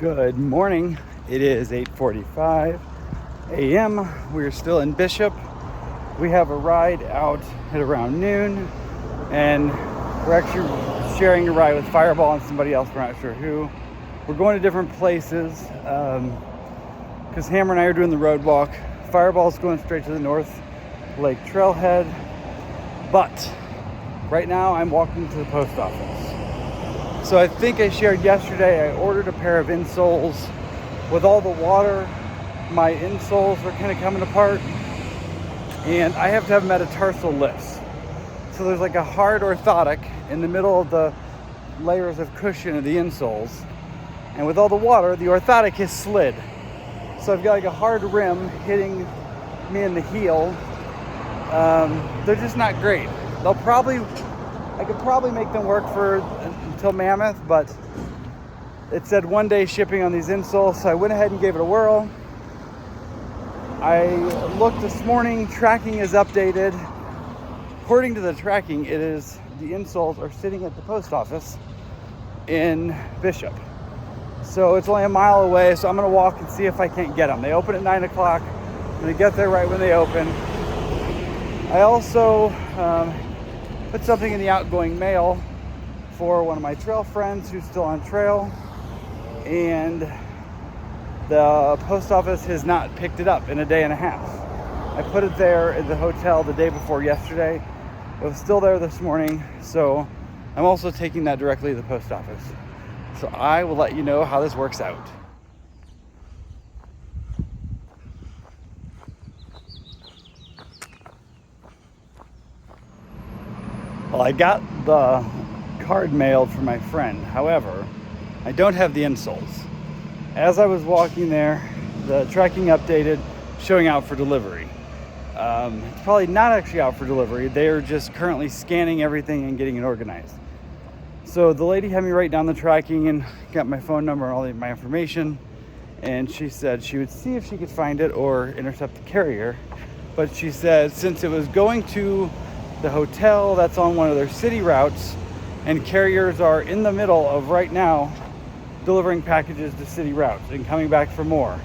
Good morning. It is 8:45 a.m. We're still in Bishop. We have a ride out at around noon, and we're actually sharing a ride with Fireball and somebody else. We're not sure who. We're going to different places because Hammer and I are doing the road walk. Fireball's going straight to the North Lake Trailhead, but right now I'm walking to the post office. So I think I shared yesterday, I ordered a pair of insoles. With all the water, my insoles are kind of coming apart, and I have to have metatarsal-less. So there's like a hard orthotic in the middle of the layers of cushion of the insoles, and with all the water, the orthotic has slid. So I've got like a hard rim hitting me in the heel. They're just not great. I could probably make them work for until Mammoth, but it said 1 day shipping on these insoles, so I went ahead and gave it a whirl. I looked this morning, tracking is updated. According to the tracking, the insoles are sitting at the post office in Bishop. So it's only a mile away, so I'm gonna walk and see if I can't get them. They open at 9 o'clock. I'm gonna get there right when they open. I also put something in the outgoing mail for one of my trail friends who's still on trail, and the post office has not picked it up in a day and a half. I put it there at the hotel the day before yesterday. It was still there this morning, so I'm also taking that directly to the post office. So I will let you know how this works out. Well, I got the card mailed for my friend. However, I don't have the insoles. As I was walking there, the tracking updated, showing out for delivery. It's probably not actually out for delivery. They are just currently scanning everything and getting it organized. So the lady had me write down the tracking and got my phone number and all my information. And she said she would see if she could find it or intercept the carrier. But she said since it was going to the hotel that's on one of their city routes, and carriers are in the middle of right now delivering packages to city routes and coming back for more.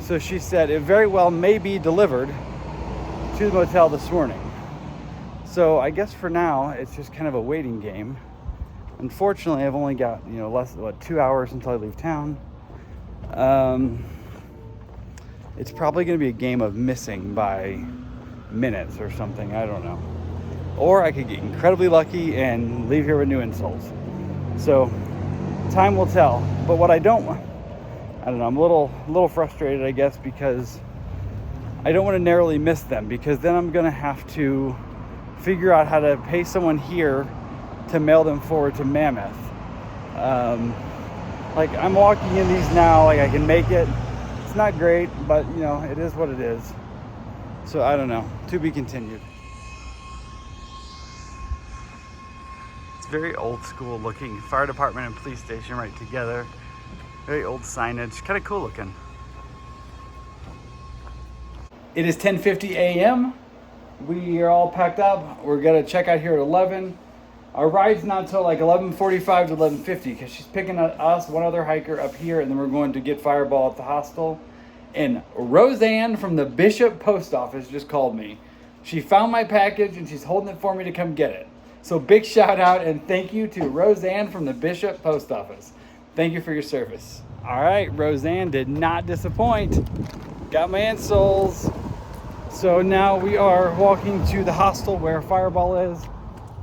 So she said it very well may be delivered to the motel this morning. So I guess for now it's just kind of a waiting game. Unfortunately, I've only got 2 hours until I leave town. It's probably going to be a game of missing by minutes or something. I don't know. Or I could get incredibly lucky and leave here with new insoles. So time will tell. But what I don't want, I'm a little frustrated, I guess, because I don't want to narrowly miss them, because then I'm going to have to figure out how to pay someone here to mail them forward to Mammoth. I'm walking in these now, I can make it. It's not great, but it is what it is. So I don't know, to be continued. It's very old school looking. Fire department and police station right together. Very old signage, kind of cool looking. It is 10:50 a.m. We are all packed up. We're gonna check out here at 11. Our ride's not until like 11:45 to 11:50 because she's picking us, one other hiker up here, and then we're going to get Fireball at the hostel. And Roseanne from the Bishop post office just called me. She found my package and she's holding it for me to come get it. So big shout out and thank you to Roseanne from the Bishop post office. Thank you for your service. All right, Roseanne did not disappoint. Got my insoles. So now we are walking to the hostel where Fireball is.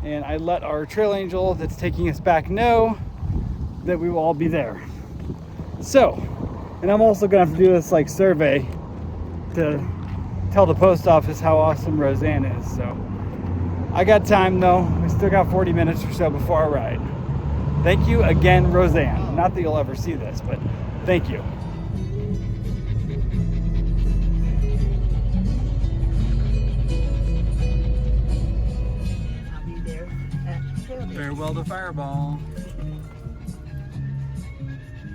And I let our trail angel that's taking us back know that we will all be there. So, and I'm also gonna have to do this survey to tell the post office how awesome Roseanne is. So I got time though. We still got 40 minutes or so before our ride. Thank you again, Roseanne. Not that you'll ever see this, but thank you. I'll be there at tailgate. Farewell to Fireball.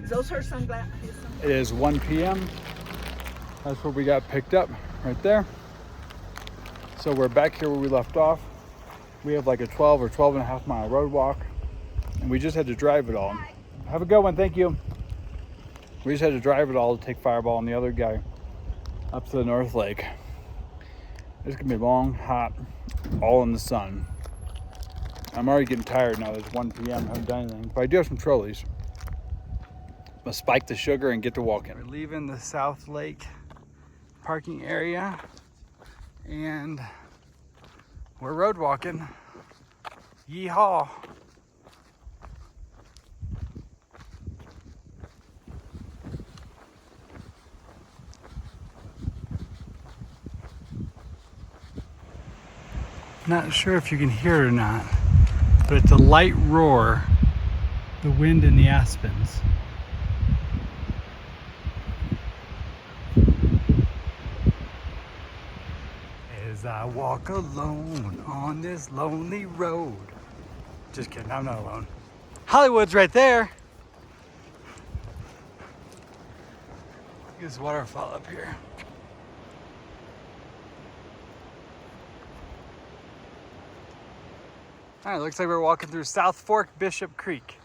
Is those her sunglasses? It is 1 p.m. That's where we got picked up, right there. So we're back here where we left off. We have like a 12 or 12 and a half mile road walk, and we just had to drive it all. Have a good one, thank you. We just had to drive it all to take Fireball and the other guy up to the North Lake. It's gonna be long, hot, all in the sun. I'm already getting tired now. It's 1 p.m. I haven't done anything, but I do have some trolleys. I'm gonna spike the sugar and get to Walkin. We're leaving the South Lake parking area and we're road walking. Yeehaw. Not sure if you can hear it or not, but it's a light roar, the wind in the aspens. As I walk alone on this lonely road. Just kidding, I'm not alone. Hollywood's right there. Look at this waterfall up here. All right, looks like we're walking through South Fork Bishop Creek.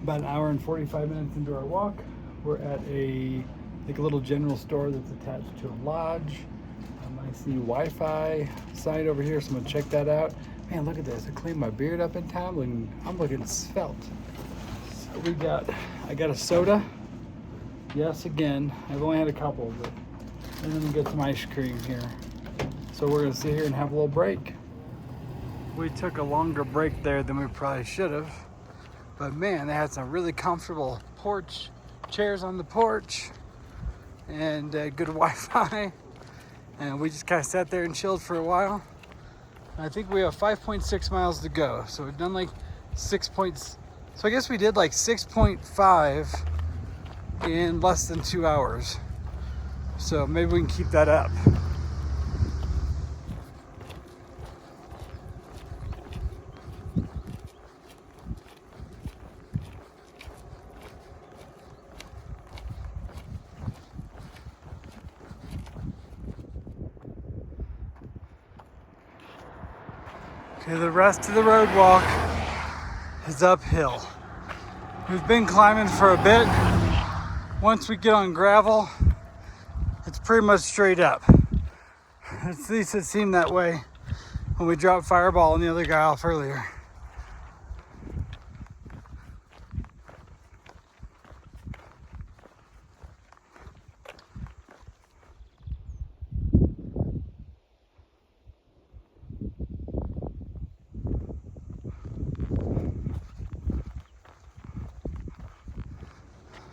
About an hour and 45 minutes into our walk, we're at a little general store that's attached to a lodge. I see Wi-Fi sign over here, so I'm gonna check that out. Man, look at this! I cleaned my beard up in time, and I'm looking svelte. So I got a soda. Yes, again, I've only had a couple, but and then we get some ice cream here. So we're gonna sit here and have a little break. We took a longer break there than we probably should have, but man, they had some really comfortable porch chairs on the porch and good Wi-Fi, and we just kind of sat there and chilled for a while. I think we have 5.6 miles to go, so we've done like 6 points. So I guess we did like 6.5 in less than 2 hours. So maybe we can keep that up. Okay, the rest of the road walk is uphill. We've been climbing for a bit. Once we get on gravel, it's pretty much straight up. At least it seemed that way when we dropped Fireball and the other guy off earlier.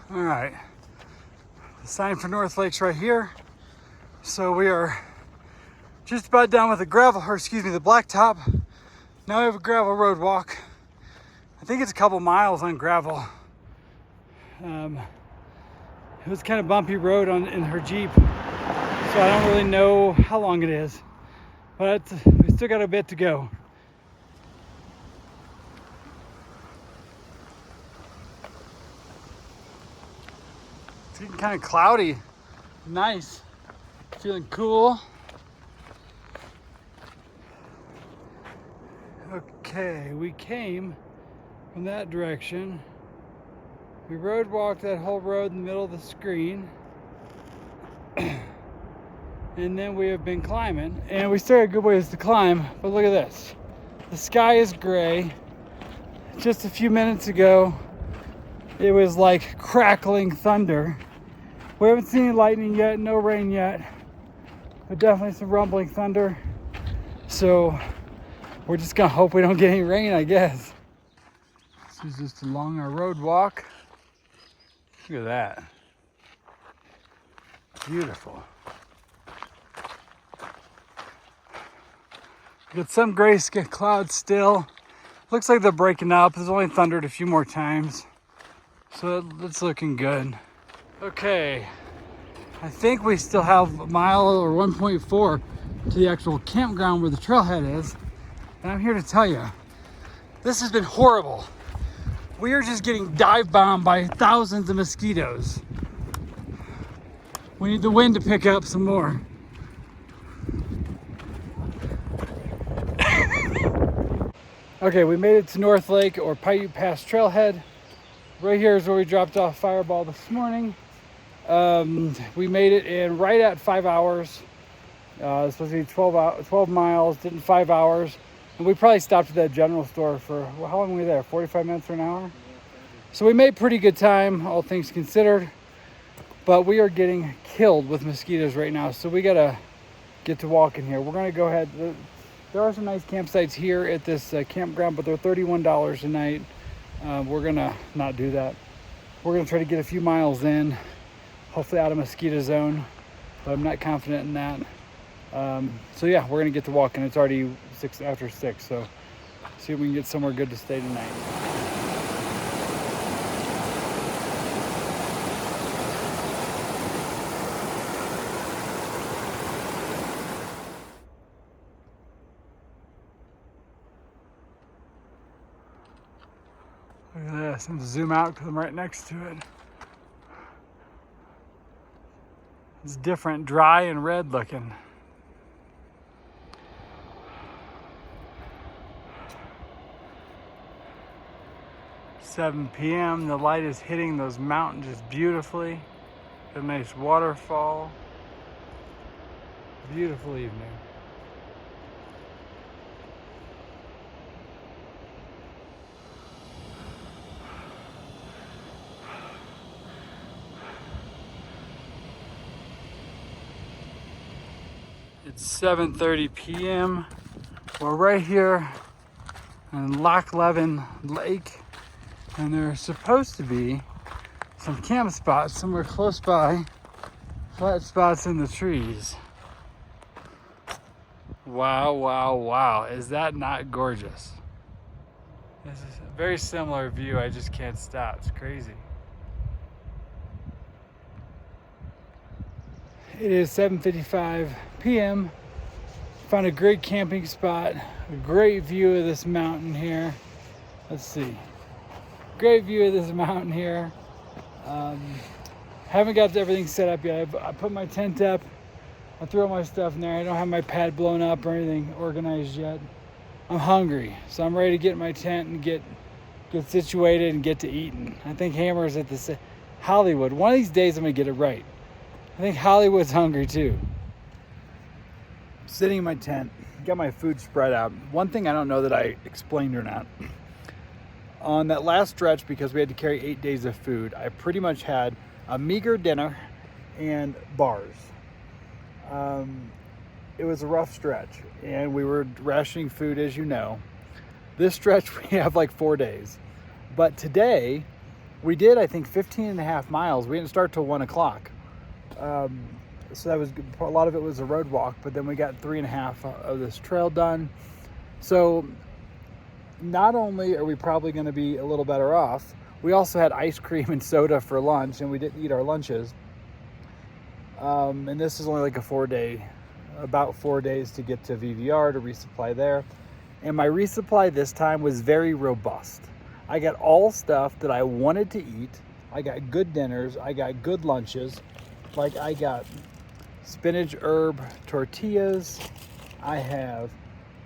All right, the sign for North Lake's right here. So we are just about done with the the blacktop. Now we have a gravel road walk. I think it's a couple miles on gravel. It was kind of bumpy road in her Jeep, so I don't really know how long it is, but we still got a bit to go. It's getting kind of cloudy. Nice. Feeling cool. Okay, we came from that direction. We road walked that whole road in the middle of the screen. And then we have been climbing. And we still have a good ways to climb, but look at this. The sky is gray. Just a few minutes ago, it was like crackling thunder. We haven't seen any lightning yet, no rain yet, but definitely some rumbling thunder. So we're just gonna hope we don't get any rain, I guess. This is just along our road walk. Look at that. Beautiful. Got some gray clouds still. Looks like they're breaking up. There's only thundered a few more times. So it's looking good. Okay, I think we still have a mile or 1.4 to the actual campground where the trailhead is. And I'm here to tell you, this has been horrible. We are just getting dive bombed by thousands of mosquitoes. We need the wind to pick up some more. Okay, we made it to North Lake or Paiute Pass Trailhead. right here is where we dropped off Fireball this morning. We made it in right at 5 hours. It's supposed to be 12 miles, did in 5 hours. And we probably stopped at that general store for, well, how long were we there? 45 minutes or an hour? So we made pretty good time, all things considered. But we are getting killed with mosquitoes right now. So we gotta get to Walkin here. We're gonna go ahead. There are some nice campsites here at this campground, but they're $31 a night. We're gonna not do that. We're gonna try to get a few miles in, hopefully out of mosquito zone, but I'm not confident in that. So yeah, we're gonna get to Walkin. It's already after 6, so see if we can get somewhere good to stay tonight. Look at this. I'm gonna zoom out because I'm right next to it. It's different, dry and red looking. It's 7 p.m. The light is hitting those mountains just beautifully. Got a nice waterfall. Beautiful evening. It's 7:30 p.m. We're right here on Loch Levin Lake, and there's supposed to be some camp spots somewhere close by, flat spots in the trees. Wow, wow, wow. Is that not gorgeous? This is a very similar view. I just can't stop. It's crazy. It is 7:55 p.m. Found a great camping spot, a great view of this mountain here. Let's see. Great view of this mountain here. Haven't got everything set up yet. I put my tent up. I threw all my stuff in there. I don't have my pad blown up or anything organized yet. I'm hungry, so I'm ready to get in my tent and get situated and get to eating. I think Hammer's at the Hollywood. One of these days I'm gonna get it right. I think Hollywood's hungry too. Sitting in my tent, got my food spread out. One thing I don't know that I explained or not. On that last stretch, because we had to carry 8 days of food, I pretty much had a meager dinner and bars. It was a rough stretch, and we were rationing food, as you know. This stretch we have like 4 days. But today, we did, I think, 15 and a half miles. We didn't start till 1 o'clock. So that was a lot of it was a road walk, but then we got 3.5 of this trail done. So not only are we probably going to be a little better off, we also had ice cream and soda for lunch, and we didn't eat our lunches. And this is only like about 4 days to get to VVR to resupply there. And my resupply this time was very robust. I got all stuff that I wanted to eat. I got good dinners. I got good lunches. Like I got spinach herb tortillas. I have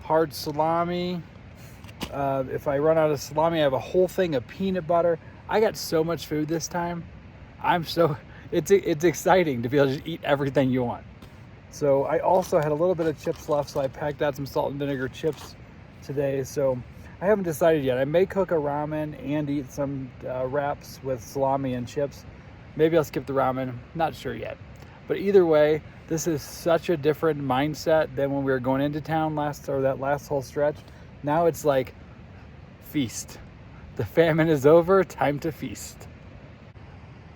hard salami. If I run out of salami, I have a whole thing of peanut butter. I got so much food this time. It's exciting to be able to just eat everything you want. So I also had a little bit of chips left, so I packed out some salt and vinegar chips today. So I haven't decided yet. I may cook a ramen and eat some wraps with salami and chips. Maybe I'll skip the ramen, not sure yet. But either way, this is such a different mindset than when we were going into town that last whole stretch. Now it's like feast. The famine is over, time to feast.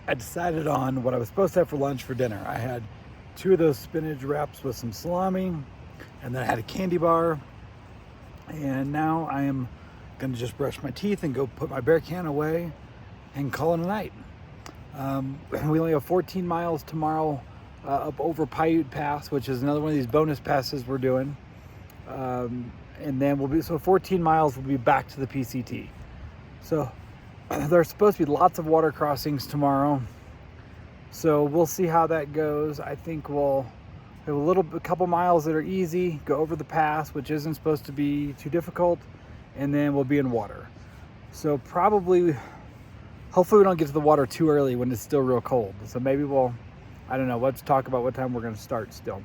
I decided on what I was supposed to have for lunch for dinner. I had 2 of those spinach wraps with some salami, and then I had a candy bar. And now I am gonna just brush my teeth and go put my bear can away and call it a night. We only have 14 miles tomorrow up over Paiute Pass, which is another one of these bonus passes we're doing. And then 14 miles, we'll be back to the PCT. So there's supposed to be lots of water crossings tomorrow. So we'll see how that goes. I think we'll have a couple miles that are easy, go over the pass, which isn't supposed to be too difficult, and then we'll be in water. So probably, hopefully we don't get to the water too early when it's still real cold. So maybe I don't know, let's talk about what time we're gonna start still.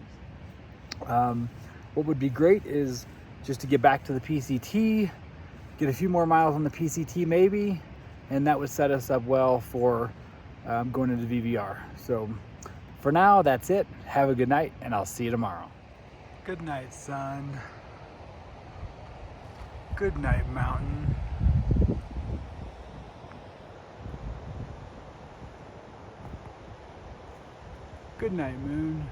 What would be great is just to get back to the PCT, get a few more miles on the PCT maybe, and that would set us up well for going into VVR. So for now, that's it. Have a good night, and I'll see you tomorrow. Good night, sun. Good night, mountain. Good night, moon.